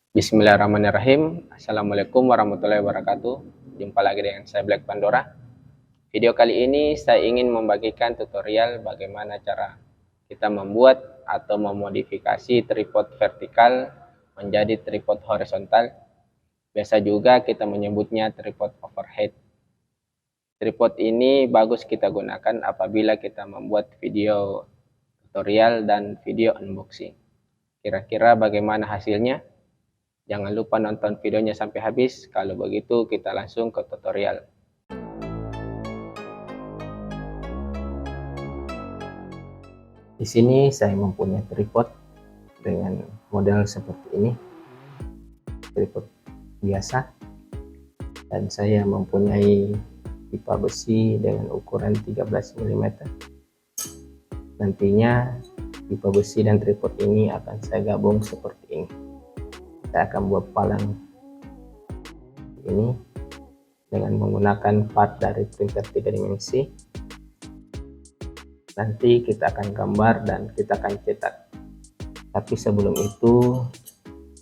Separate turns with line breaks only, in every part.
Bismillahirrahmanirrahim. Assalamualaikum warahmatullahi wabarakatuh. Jumpa lagi dengan saya Black Pandora. Video kali ini saya ingin membagikan tutorial bagaimana cara kita membuat atau memodifikasi tripod vertikal menjadi tripod horizontal. Biasa juga kita menyebutnya tripod overhead. Tripod ini bagus kita gunakan apabila kita membuat video tutorial dan video unboxing. Kira-kira bagaimana hasilnya? Jangan lupa nonton videonya sampai habis. Kalau begitu kita langsung ke tutorial. Di sini saya mempunyai tripod dengan model seperti ini. Tripod biasa. Dan saya mempunyai pipa besi dengan ukuran 13 mm. Nantinya pipa besi dan tripod ini akan saya gabung seperti ini. Saya akan buat palang ini dengan menggunakan part dari printer 3 dimensi. Nanti kita akan gambar dan kita akan cetak. Tapi sebelum itu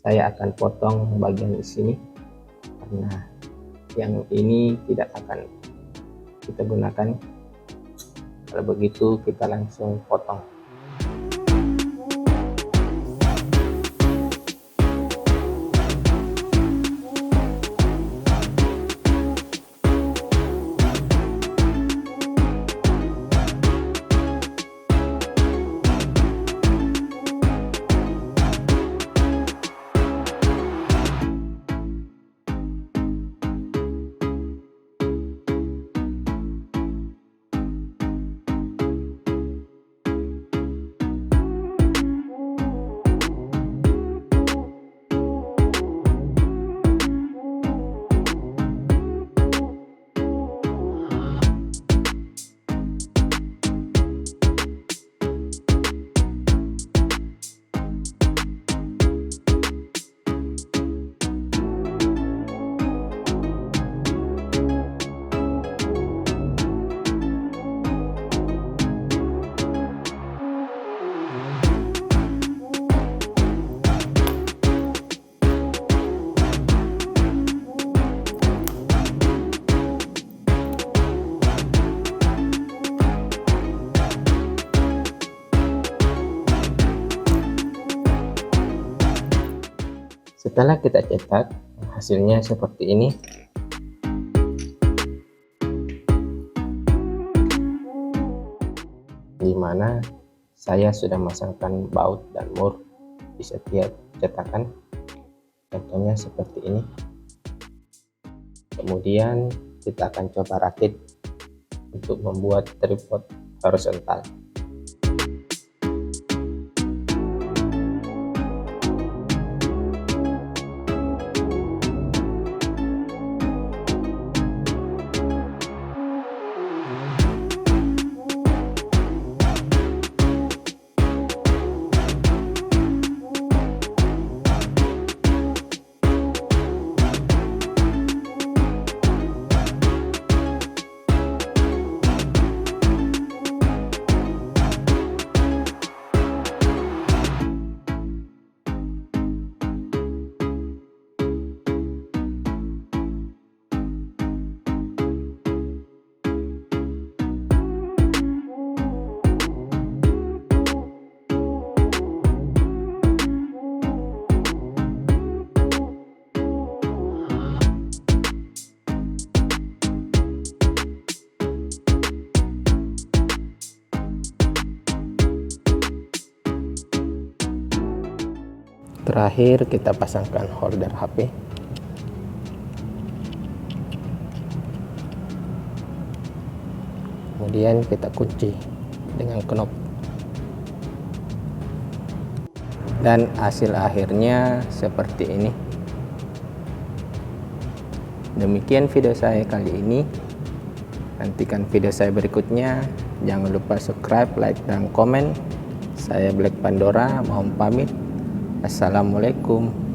saya akan potong bagian di sini karena yang ini tidak akan kita gunakan. Kalau begitu kita langsung potong. Setelah kita cetak, hasilnya seperti ini. Di mana saya sudah masangkan baut dan mur di setiap cetakan. Contohnya seperti ini. Kemudian kita akan coba rakit untuk membuat tripod horizontal. Terakhir kita pasangkan holder HP. Kemudian kita kunci dengan knop. Dan hasil akhirnya seperti ini. Demikian video saya kali ini. Nantikan video saya berikutnya. Jangan lupa subscribe, like, dan komen. Saya Black Pandora, mohon pamit. Assalamualaikum.